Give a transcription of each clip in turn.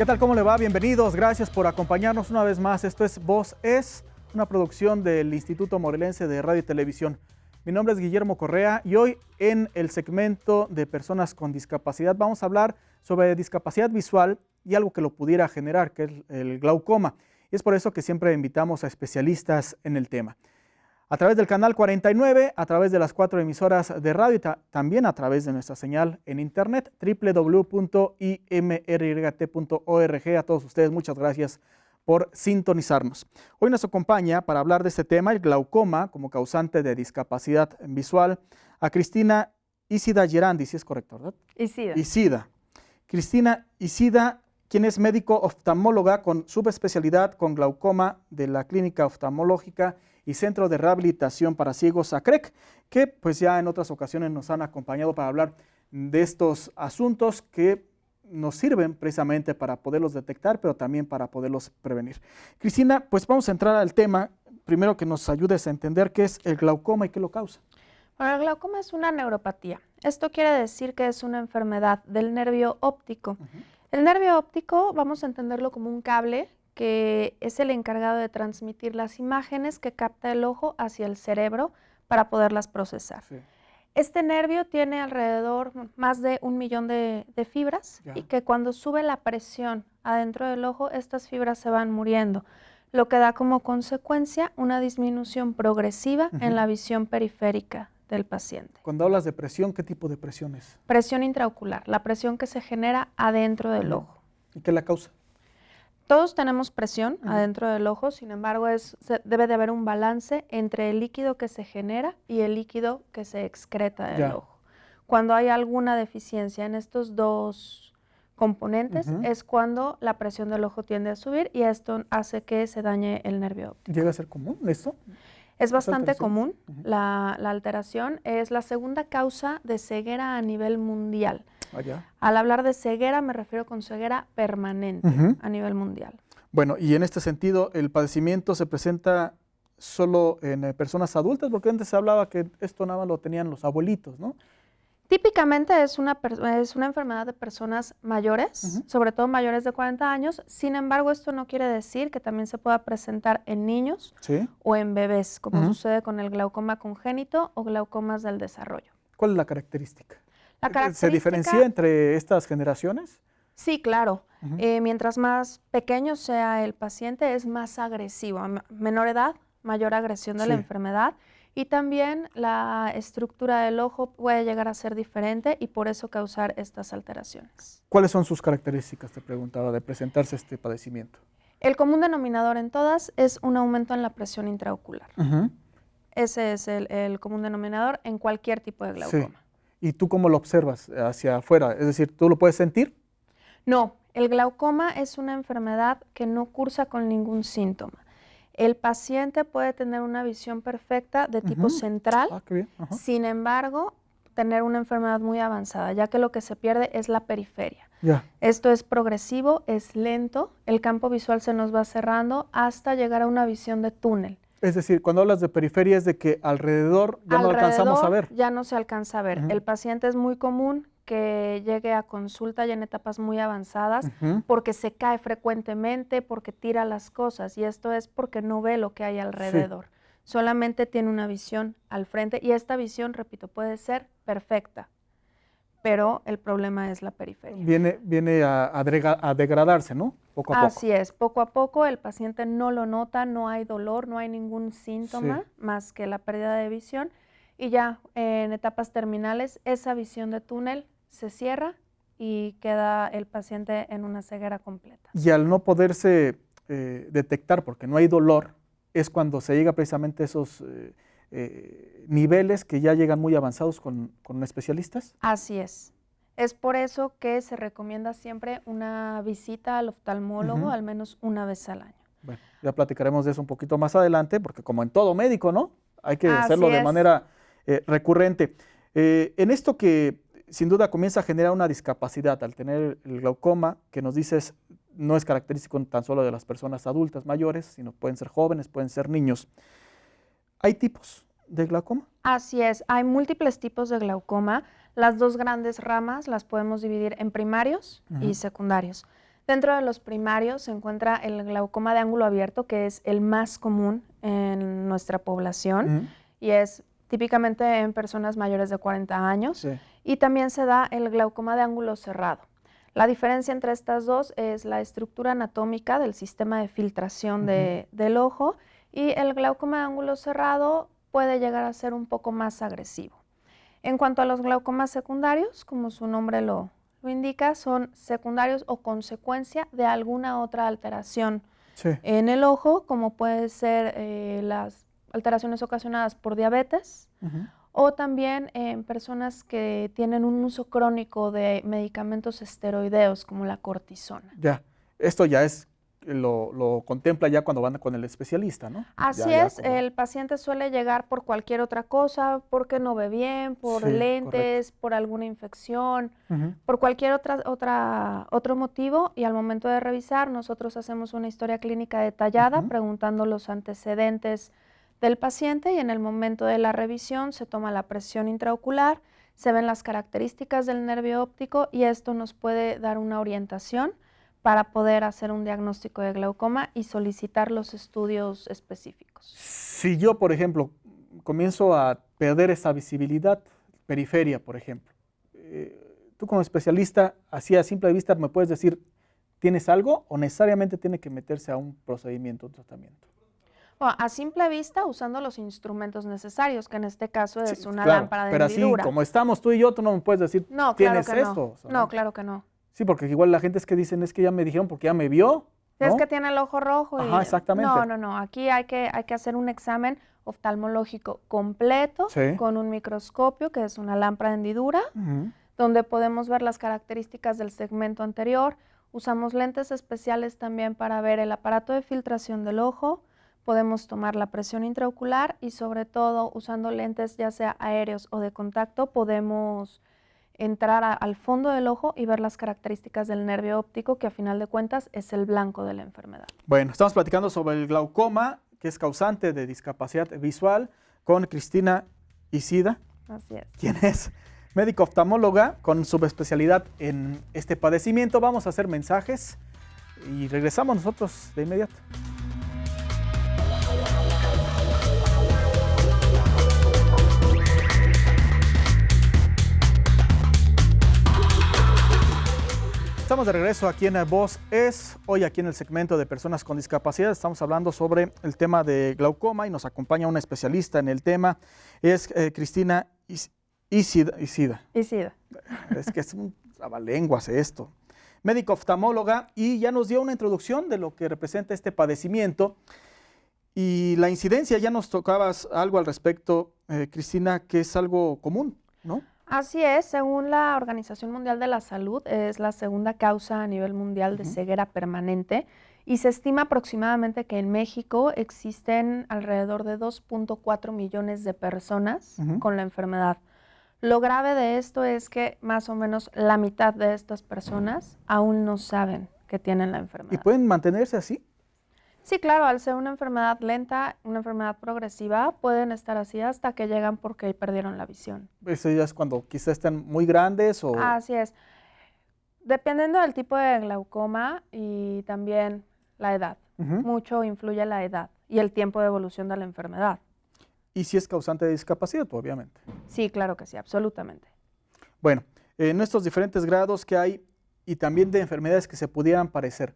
¿Qué tal? ¿Cómo le va? Bienvenidos. Gracias por acompañarnos una vez más. Esto es Voz Es, una producción del Instituto Morelense de Radio y Televisión. Mi nombre es Guillermo Correa y hoy en el segmento de personas con discapacidad vamos a hablar sobre discapacidad visual y algo que lo pudiera generar, que es el glaucoma. Y es por eso que siempre invitamos a especialistas en el tema. A través del canal 49, a través de las 4 emisoras de radio y también a través de nuestra señal en internet, www.imryt.org. A todos ustedes, muchas gracias por sintonizarnos. Hoy nos acompaña para hablar de este tema, el glaucoma como causante de discapacidad visual, a Cristina Isida Gerandi, si es correcto, ¿verdad? Isida. Cristina Isida, quien es médico oftalmóloga con subespecialidad con glaucoma de la Clínica Oftalmológica y Centro de Rehabilitación para Ciegos ACREC, que pues ya en otras ocasiones nos han acompañado para hablar de estos asuntos que nos sirven precisamente para poderlos detectar, pero también para poderlos prevenir. Cristina, pues vamos a entrar al tema, primero que nos ayudes a entender qué es el glaucoma y qué lo causa. Bueno, el glaucoma es una neuropatía. Esto quiere decir que es una enfermedad del nervio óptico. El nervio óptico, vamos a entenderlo como un cable que es el encargado de transmitir las imágenes que capta el ojo hacia el cerebro para poderlas procesar. Sí. Este nervio tiene alrededor más de 1 millón de fibras y que cuando sube la presión adentro del ojo, estas fibras se van muriendo, lo que da como consecuencia una disminución progresiva en la visión periférica del paciente. Cuando hablas de presión, ¿qué tipo de presión es? Presión intraocular, la presión que se genera adentro del ojo. ¿Y qué la causa? Todos tenemos presión adentro del ojo, sin embargo debe de haber un balance entre el líquido que se genera y el líquido que se excreta del ojo. Cuando hay alguna deficiencia en estos dos componentes es cuando la presión del ojo tiende a subir y esto hace que se dañe el nervio óptico. ¿Llega a ser común esto? Es bastante común. La alteración es la segunda causa de ceguera a nivel mundial. Al hablar de ceguera me refiero con ceguera permanente a nivel mundial. Bueno, y en este sentido, ¿el padecimiento se presenta solo en personas adultas? Porque antes se hablaba que esto nada más lo tenían los abuelitos, ¿no? Típicamente es una enfermedad de personas mayores, sobre todo mayores de 40 años. Sin embargo, esto no quiere decir que también se pueda presentar en niños o en bebés, como sucede con el glaucoma congénito o glaucomas del desarrollo. ¿Cuál es la característica? ¿Se diferencia entre estas generaciones? Sí, claro. Mientras más pequeño sea el paciente, es más agresivo. A menor edad, mayor agresión de la enfermedad. Y también la estructura del ojo puede llegar a ser diferente y por eso causar estas alteraciones. ¿Cuáles son sus características, te preguntaba, de presentarse este padecimiento? El común denominador en todas es un aumento en la presión intraocular. Ese es el común denominador en cualquier tipo de glaucoma. Sí. ¿Y tú cómo lo observas hacia afuera? Es decir, ¿tú lo puedes sentir? No, el glaucoma es una enfermedad que no cursa con ningún síntoma. El paciente puede tener una visión perfecta de tipo central, sin embargo, tener una enfermedad muy avanzada, ya que lo que se pierde es la periferia. Esto es progresivo, es lento, el campo visual se nos va cerrando hasta llegar a una visión de túnel. Es decir, cuando hablas de periferia es de que alrededor ya no alcanzamos a ver. Ya no se alcanza a ver. El paciente es muy común que llegue a consulta ya en etapas muy avanzadas porque se cae frecuentemente, porque tira las cosas y esto es porque no ve lo que hay alrededor. Solamente tiene una visión al frente y esta visión, repito, puede ser perfecta, pero el problema es la periferia. Viene a degradarse, ¿no? Poco a poco. Así es, poco a poco el paciente no lo nota, no hay dolor, no hay ningún síntoma más que la pérdida de visión y ya en etapas terminales esa visión de túnel se cierra y queda el paciente en una ceguera completa. Y al no poderse detectar porque no hay dolor, es cuando se llega precisamente a esos niveles que ya llegan muy avanzados con especialistas. Así es. Es por eso que se recomienda siempre una visita al oftalmólogo al menos una vez al año. Bueno, ya platicaremos de eso un poquito más adelante, porque como en todo médico, ¿no? Hay que hacerlo de manera recurrente. En esto que sin duda comienza a generar una discapacidad al tener el glaucoma, que nos dices no es característico tan solo de las personas adultas mayores, sino pueden ser jóvenes, pueden ser niños. ¿Hay tipos de glaucoma? Así es, hay múltiples tipos de glaucoma. Las dos grandes ramas las podemos dividir en primarios y secundarios. Dentro de los primarios se encuentra el glaucoma de ángulo abierto, que es el más común en nuestra población y es típicamente en personas mayores de 40 años. Sí. Y también se da el glaucoma de ángulo cerrado. La diferencia entre estas dos es la estructura anatómica del sistema de filtración del ojo, y el glaucoma de ángulo cerrado puede llegar a ser un poco más agresivo. En cuanto a los glaucomas secundarios, como su nombre lo indica, son secundarios o consecuencia de alguna otra alteración en el ojo, como puede ser las alteraciones ocasionadas por diabetes, o también en personas que tienen un uso crónico de medicamentos esteroideos como la cortisona. Ya, esto ya es, lo contempla ya cuando van con el especialista, ¿no? Así es, el paciente suele llegar por cualquier otra cosa, porque no ve bien, por lentes, correcto, por alguna infección, por cualquier otro motivo, y al momento de revisar nosotros hacemos una historia clínica detallada preguntando los antecedentes del paciente, y en el momento de la revisión se toma la presión intraocular, se ven las características del nervio óptico y esto nos puede dar una orientación para poder hacer un diagnóstico de glaucoma y solicitar los estudios específicos. Si yo, por ejemplo, comienzo a perder esa visibilidad periferia, por ejemplo, tú como especialista, así a simple vista, ¿me puedes decir, tienes algo o necesariamente tiene que meterse a un procedimiento, un tratamiento? Bueno, a simple vista, usando los instrumentos necesarios, que en este caso es una lámpara de hendidura. Pero así, como estamos tú y yo, tú no me puedes decir, no, ¿tienes claro que esto? No. O sea, no, claro que no. Sí, porque igual la gente es que dicen, es que ya me dijeron porque ya me vio, ¿no? Es que tiene el ojo rojo. Ajá, exactamente. No. Aquí hay que hacer un examen oftalmológico completo con un microscopio, que es una lámpara de hendidura, donde podemos ver las características del segmento anterior. Usamos lentes especiales también para ver el aparato de filtración del ojo. Podemos tomar la presión intraocular y sobre todo usando lentes ya sea aéreos o de contacto podemos entrar al fondo del ojo y ver las características del nervio óptico, que a final de cuentas es el blanco de la enfermedad. Bueno, estamos platicando sobre el glaucoma, que es causante de discapacidad visual, con Cristina Icida. Así es. Quien es médico oftalmóloga con subespecialidad en este padecimiento. Vamos a hacer mensajes y regresamos nosotros de inmediato. Estamos de regreso aquí en Voz Es, hoy aquí en el segmento de personas con discapacidad. Estamos hablando sobre el tema de glaucoma y nos acompaña una especialista en el tema, es Cristina Icida. Es que es un trabalenguas esto. Médico oftalmóloga, y ya nos dio una introducción de lo que representa este padecimiento y la incidencia. Ya nos tocabas algo al respecto, Cristina, que es algo común, ¿no? Así es, según la Organización Mundial de la Salud, es la segunda causa a nivel mundial de ceguera permanente y se estima aproximadamente que en México existen alrededor de 2.4 millones de personas con la enfermedad. Lo grave de esto es que más o menos la mitad de estas personas aún no saben que tienen la enfermedad. ¿Y pueden mantenerse así? Sí, claro, al ser una enfermedad lenta, una enfermedad progresiva, pueden estar así hasta que llegan porque perdieron la visión. Eso ya es cuando quizás estén muy grandes o... Así es. Dependiendo del tipo de glaucoma y también la edad. Mucho influye la edad y el tiempo de evolución de la enfermedad. Y si es causante de discapacidad, obviamente. Sí, claro que sí, absolutamente. Bueno, en estos diferentes grados que hay y también de enfermedades que se pudieran parecer.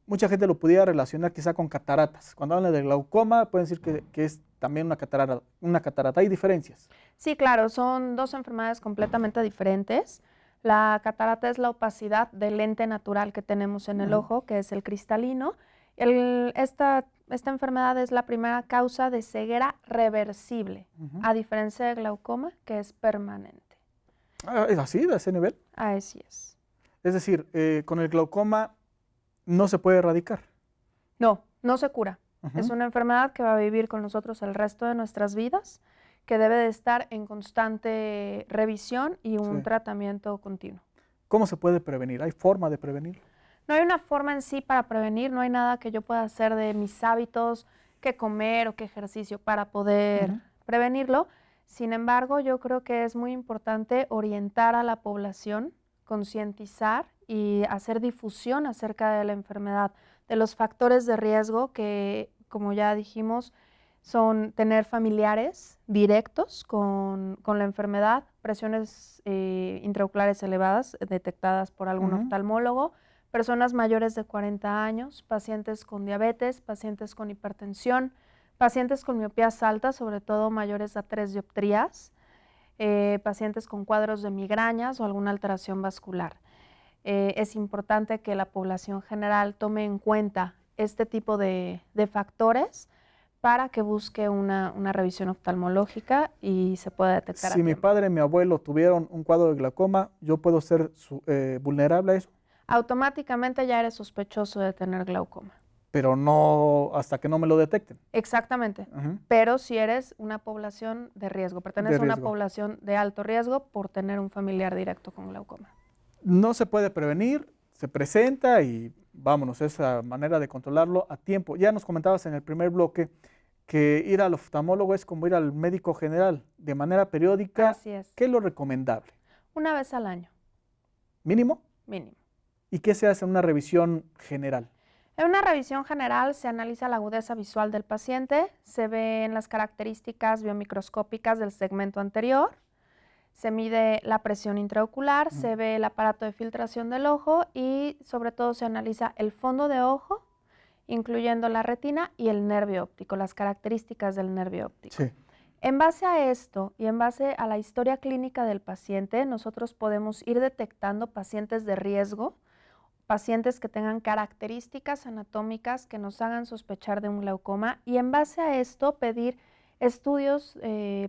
Mucha gente lo pudiera relacionar quizá con cataratas. Cuando hablan de glaucoma, pueden decir que es también una catarata. ¿Hay diferencias? Sí, claro, son dos enfermedades completamente diferentes. La catarata es la opacidad del lente natural que tenemos en el ojo, que es el cristalino. Esta enfermedad es la primera causa de ceguera reversible, a diferencia del glaucoma, que es permanente. ¿Es así, de ese nivel? Así es. Es decir, con el glaucoma no se puede erradicar. No, no se cura. Es una enfermedad que va a vivir con nosotros el resto de nuestras vidas, que debe de estar en constante revisión y un tratamiento continuo. ¿Cómo se puede prevenir? ¿Hay forma de prevenirlo? No hay una forma en sí para prevenir, no hay nada que yo pueda hacer de mis hábitos, qué comer o qué ejercicio para poder prevenirlo. Sin embargo, yo creo que es muy importante orientar a la población concientizar y hacer difusión acerca de la enfermedad, de los factores de riesgo que, como ya dijimos, son tener familiares directos con la enfermedad, presiones intraoculares elevadas detectadas por algún oftalmólogo, personas mayores de 40 años, pacientes con diabetes, pacientes con hipertensión, pacientes con miopías altas, sobre todo mayores a 3 dioptrías, pacientes con cuadros de migrañas o alguna alteración vascular. Es importante que la población general tome en cuenta este tipo de factores para que busque una revisión oftalmológica y se pueda detectar a Si mi tiempo. padre y mi abuelo tuvieron un cuadro de glaucoma, ¿yo puedo ser vulnerable a eso? Automáticamente ya eres sospechoso de tener glaucoma. Pero no hasta que no me lo detecten. Exactamente, pero si eres una población de riesgo, perteneces a una población de alto riesgo por tener un familiar directo con glaucoma. No se puede prevenir, se presenta y vámonos, esa manera de controlarlo a tiempo. Ya nos comentabas en el primer bloque que ir al oftalmólogo es como ir al médico general de manera periódica. Así es. ¿Qué es lo recomendable? Una vez al año. ¿Mínimo? Mínimo. ¿Y qué se hace en una revisión general? En una revisión general se analiza la agudeza visual del paciente, se ven las características biomicroscópicas del segmento anterior, se mide la presión intraocular, se ve el aparato de filtración del ojo y sobre todo se analiza el fondo de ojo, incluyendo la retina y el nervio óptico, las características del nervio óptico. Sí. En base a esto y en base a la historia clínica del paciente, nosotros podemos ir detectando pacientes de riesgo, pacientes que tengan características anatómicas que nos hagan sospechar de un glaucoma y en base a esto pedir estudios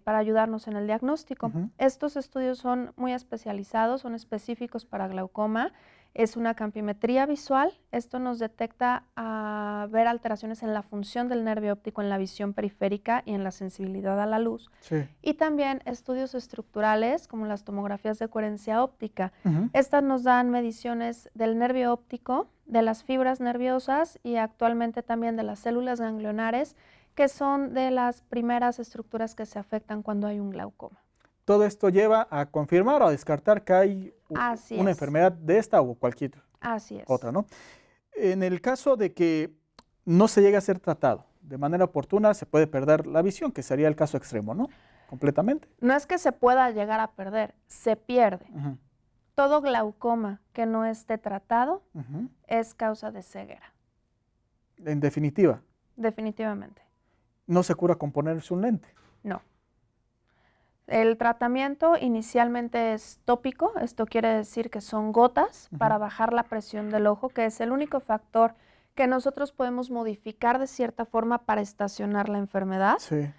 para ayudarnos en el diagnóstico. Estos estudios son muy especializados, son específicos para glaucoma. Es una campimetría visual. Esto nos detecta a ver alteraciones en la función del nervio óptico, en la visión periférica y en la sensibilidad a la luz. Sí. Y también estudios estructurales como las tomografías de coherencia óptica. Estas nos dan mediciones del nervio óptico, de las fibras nerviosas y actualmente también de las células ganglionares, que son de las primeras estructuras que se afectan cuando hay un glaucoma. Todo esto lleva a confirmar o a descartar que hay una enfermedad de esta o cualquier otra, ¿no? En el caso de que no se llegue a ser tratado de manera oportuna, se puede perder la visión, que sería el caso extremo, ¿no? Completamente. No es que se pueda llegar a perder, se pierde. Todo glaucoma que no esté tratado es causa de ceguera. En definitiva. Definitivamente. ¿No se cura con ponerse un lente? No. El tratamiento inicialmente es tópico, esto quiere decir que son gotas para bajar la presión del ojo, que es el único factor que nosotros podemos modificar de cierta forma para estacionar la enfermedad. Sí.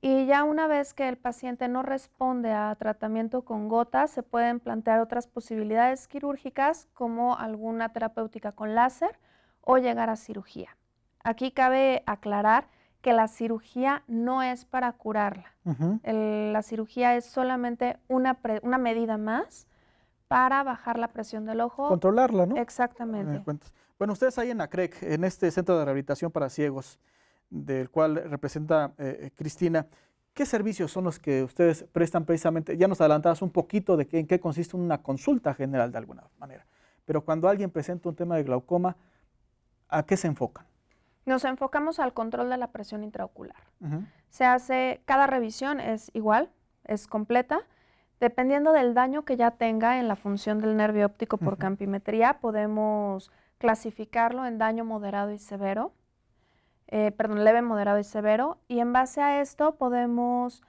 Y ya una vez que el paciente no responde a tratamiento con gotas, se pueden plantear otras posibilidades quirúrgicas como alguna terapéutica con láser o llegar a cirugía. Aquí cabe aclarar que la cirugía no es para curarla. La cirugía es solamente una medida más para bajar la presión del ojo. Controlarla, ¿no? Exactamente. Bueno, ustedes ahí en ACREC, en este Centro de Rehabilitación para Ciegos, del cual representa Cristina, ¿qué servicios son los que ustedes prestan precisamente? Ya nos adelantabas un poquito de en qué consiste una consulta general de alguna manera, pero cuando alguien presenta un tema de glaucoma, ¿a qué se enfocan? Nos enfocamos al control de la presión intraocular. Se hace, cada revisión es igual, es completa. Dependiendo del daño que ya tenga en la función del nervio óptico por campimetría, podemos clasificarlo en daño moderado y severo, leve, moderado y severo. Y en base a esto podemos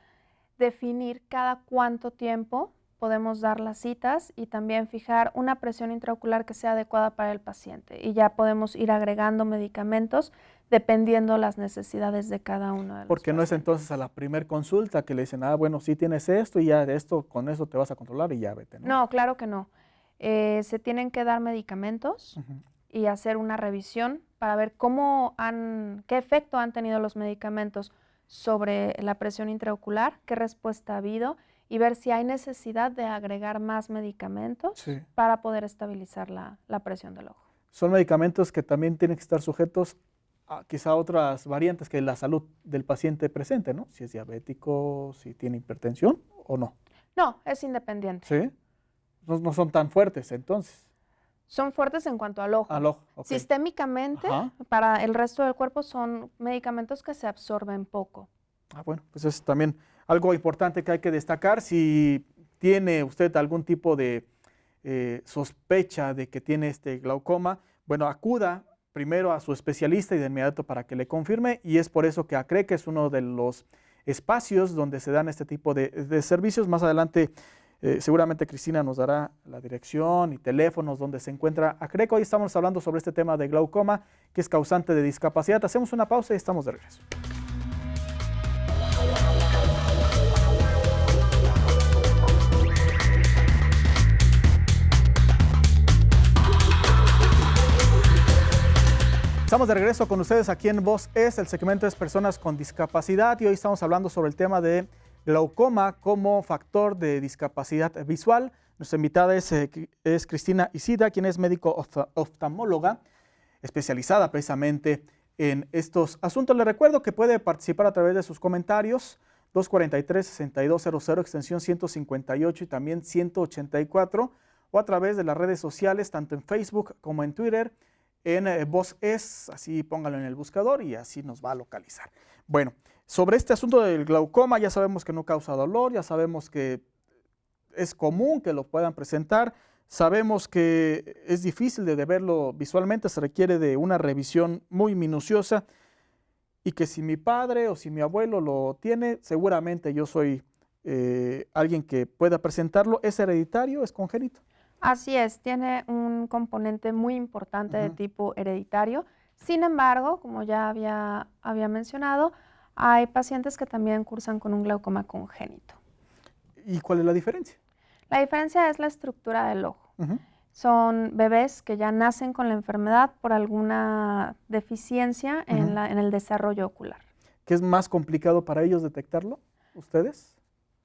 definir cada cuánto tiempo podemos dar las citas y también fijar una presión intraocular que sea adecuada para el paciente. Y ya podemos ir agregando medicamentos dependiendo las necesidades de cada uno de los Porque no es entonces a la primer consulta que le dicen, bueno, sí tienes esto y ya de esto, con eso te vas a controlar y ya vete, ¿no? No, claro que no. Se tienen que dar medicamentos y hacer una revisión para ver qué efecto han tenido los medicamentos sobre la presión intraocular, qué respuesta ha habido y ver si hay necesidad de agregar más medicamentos para poder estabilizar la presión del ojo. Son medicamentos que también tienen que estar sujetos a quizá otras variantes que la salud del paciente presente, ¿no? Si es diabético, si tiene hipertensión o no. No, es independiente. ¿Sí? no son tan fuertes entonces. Son fuertes en cuanto al ojo. Al ojo, ok. Sistémicamente, Ajá. para el resto del cuerpo son medicamentos que se absorben poco. Bueno, pues es también algo importante que hay que destacar. Si tiene usted algún tipo de sospecha de que tiene este glaucoma, bueno, acuda primero a su especialista y de inmediato para que le confirme, y es por eso que ACREC es uno de los espacios donde se dan este tipo de servicios. Más adelante seguramente Cristina nos dará la dirección y teléfonos donde se encuentra ACREC. Hoy estamos hablando sobre este tema de glaucoma, que es causante de discapacidad. Hacemos una pausa y estamos de regreso. Estamos de regreso con ustedes aquí en Voz Es, el segmento es Personas con Discapacidad, y hoy estamos hablando sobre el tema de glaucoma como factor de discapacidad visual. Nuestra invitada es Cristina Isida, quien es médico oftalmóloga, especializada precisamente en estos asuntos. Le recuerdo que puede participar a través de sus comentarios, 243-6200, extensión 158 y también 184, o a través de las redes sociales, tanto en Facebook como en Twitter, en Voz Es, así póngalo en el buscador y así nos va a localizar. Bueno, sobre este asunto del glaucoma, ya sabemos que no causa dolor, ya sabemos que es común que lo puedan presentar, sabemos que es difícil de verlo visualmente, se requiere de una revisión muy minuciosa, y que si mi padre o si mi abuelo lo tiene, seguramente yo soy alguien que pueda presentarlo. ¿Es hereditario? ¿Es congénito? Así es, tiene un componente muy importante de tipo hereditario. Sin embargo, como ya había mencionado, hay pacientes que también cursan con un glaucoma congénito. ¿Y cuál es la diferencia? La diferencia es la estructura del ojo. Son bebés que ya nacen con la enfermedad por alguna deficiencia en el desarrollo ocular. ¿Qué es más complicado para ellos detectarlo? ¿Ustedes?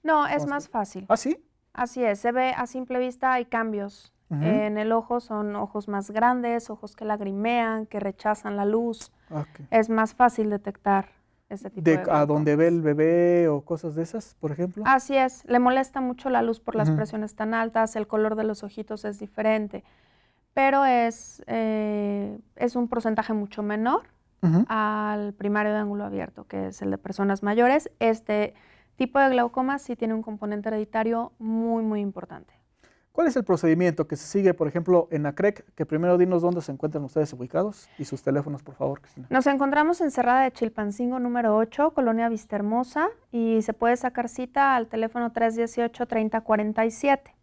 No, es más fácil. ¿Ah, sí? Así es, se ve a simple vista, hay cambios en el ojo, son ojos más grandes, ojos que lagrimean, que rechazan la luz. Okay. Es más fácil detectar ese tipo de glaucomas. ¿A donde ve el bebé o cosas de esas, por ejemplo? Así es, le molesta mucho la luz por las presiones tan altas, el color de los ojitos es diferente, pero es un porcentaje mucho menor al primario de ángulo abierto, que es el de personas mayores. Este tipo de glaucoma sí tiene un componente hereditario muy, muy importante. ¿Cuál es el procedimiento que se sigue, por ejemplo, en ACREC? Que primero dinos dónde se encuentran ustedes ubicados y sus teléfonos, por favor, Cristina. Nos encontramos en Cerrada de Chilpancingo número 8, Colonia Vistahermosa, y se puede sacar cita al teléfono 318-3047.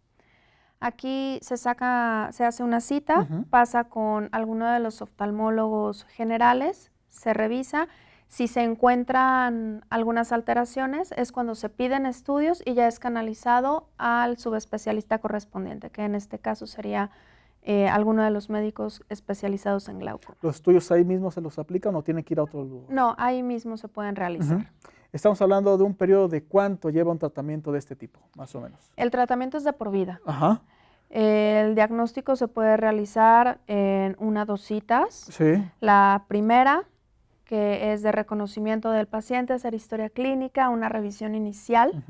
Aquí se hace una cita, pasa con alguno de los oftalmólogos generales, se revisa. Si se encuentran algunas alteraciones, es cuando se piden estudios y ya es canalizado al subespecialista correspondiente, que en este caso sería alguno de los médicos especializados en glaucoma. ¿Los estudios ahí mismo se los aplican o tienen que ir a otro lugar? No, ahí mismo se pueden realizar. Estamos hablando de un periodo de ¿cuánto lleva un tratamiento de este tipo, más o menos? El tratamiento es de por vida. El diagnóstico se puede realizar en 1 o 2 citas. Sí. La primera, que es de reconocimiento del paciente, hacer historia clínica, una revisión inicial.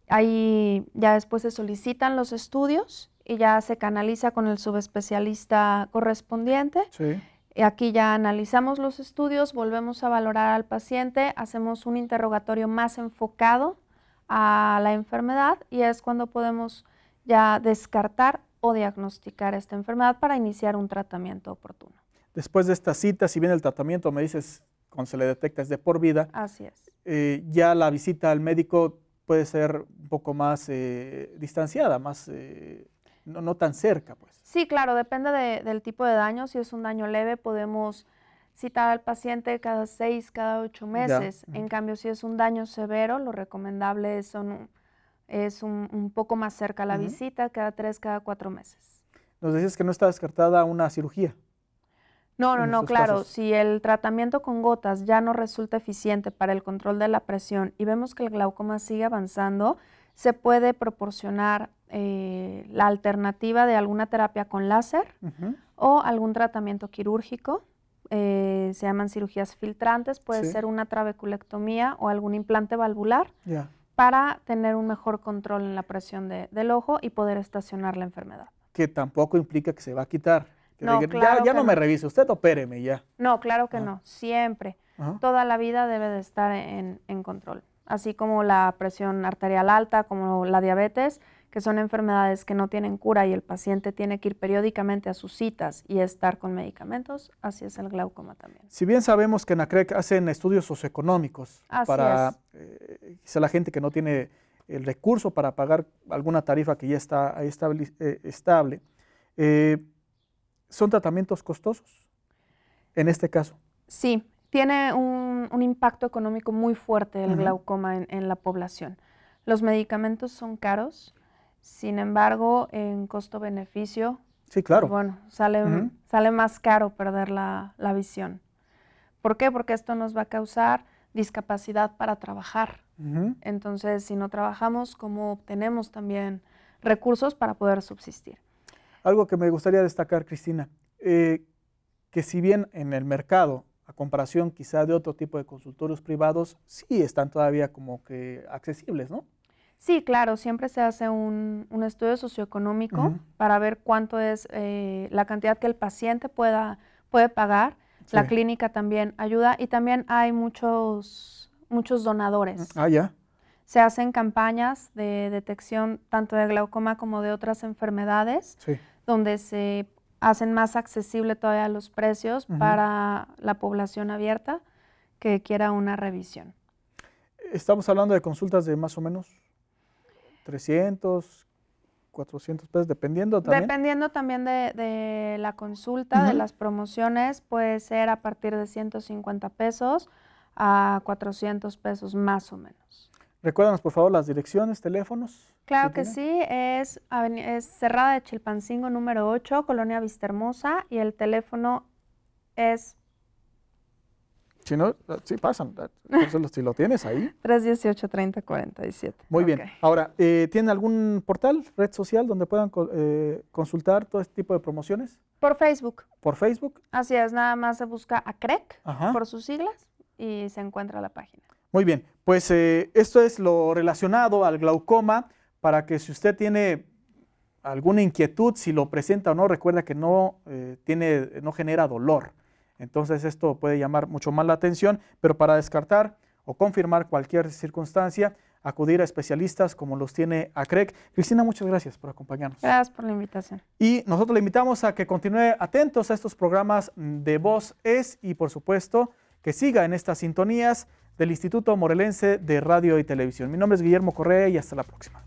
Ahí ya después se solicitan los estudios y ya se canaliza con el subespecialista correspondiente. Sí. Y aquí ya analizamos los estudios, volvemos a valorar al paciente, hacemos un interrogatorio más enfocado a la enfermedad y es cuando podemos ya descartar o diagnosticar esta enfermedad para iniciar un tratamiento oportuno. Después de esta cita, si bien el tratamiento, me dices, cuando se le detecta es de por vida. Así es. Ya la visita al médico puede ser un poco más distanciada, más no tan cerca, pues. Sí, claro, depende del tipo de daño. Si es un daño leve, podemos citar al paciente cada 6, cada 8 meses. En cambio, si es un daño severo, lo recomendable es un poco más cerca la visita, cada 3, cada 4 meses. Nos decías que no está descartada una cirugía. No, claro, si el tratamiento con gotas ya no resulta eficiente para el control de la presión y vemos que el glaucoma sigue avanzando, se puede proporcionar la alternativa de alguna terapia con láser o algún tratamiento quirúrgico. Se llaman cirugías filtrantes, puede ser una trabeculectomía o algún implante valvular para tener un mejor control en la presión del ojo y poder estacionar la enfermedad. Que tampoco implica que se va a quitar. Que No, digan, claro ya que no me no. revise, usted opéreme ya. No, claro que Ajá. no, siempre. Ajá. Toda la vida debe de estar en control, así como la presión arterial alta, como la diabetes, que son enfermedades que no tienen cura y el paciente tiene que ir periódicamente a sus citas y estar con medicamentos, así es el glaucoma también. Si bien sabemos que en ACREC hacen estudios socioeconómicos Así para quizá la gente que no tiene el recurso para pagar alguna tarifa que ya está ahí estable, ¿son tratamientos costosos en este caso? Sí, tiene un impacto económico muy fuerte el Ujú. glaucoma en la población. Los medicamentos son caros, sin embargo, en costo-beneficio, Sí, pues claro. bueno, sale Ujú. más caro perder la visión. ¿Por qué? Porque esto nos va a causar discapacidad para trabajar. Ujú. Entonces, si no trabajamos, ¿cómo obtenemos también recursos para poder subsistir? Algo que me gustaría destacar, Cristina, que si bien en el mercado, a comparación quizá de otro tipo de consultorios privados, sí están todavía como que accesibles, ¿no? Sí, claro, siempre se hace un estudio socioeconómico Ujú. para ver cuánto es la cantidad que el paciente puede pagar. Sí. La clínica también ayuda y también hay muchos donadores. Ah, ya. Se hacen campañas de detección tanto de glaucoma como de otras enfermedades, Sí. donde se hacen más accesible todavía los precios Ujú. para la población abierta que quiera una revisión. Estamos hablando de consultas de más o menos 300, 400 pesos, dependiendo también. Dependiendo también de la consulta, de Ujú. las promociones, puede ser a partir de 150 pesos a 400 pesos más o menos. Recuérdanos, por favor, las direcciones, teléfonos. Claro si que tienen. sí, es Cerrada de Chilpancingo número 8, Colonia Vistahermosa, y el teléfono es Si no, sí pasan. Entonces, si lo tienes ahí. 318-3047. Muy bien. Ahora, ¿tienen algún portal, red social donde puedan consultar todo este tipo de promociones? Por Facebook. ¿Por Facebook? Así es, nada más se busca ACREC Ajá. por sus siglas y se encuentra la página. Muy bien, pues esto es lo relacionado al glaucoma para que si usted tiene alguna inquietud, si lo presenta o no, recuerda que no genera dolor. Entonces esto puede llamar mucho más la atención, pero para descartar o confirmar cualquier circunstancia, acudir a especialistas como los tiene ACREC. Cristina, muchas gracias por acompañarnos. Gracias por la invitación. Y nosotros le invitamos a que continúe atentos a estos programas de Voz Es y por supuesto que siga en estas sintonías del Instituto Morelense de Radio y Televisión. Mi nombre es Guillermo Correa y hasta la próxima.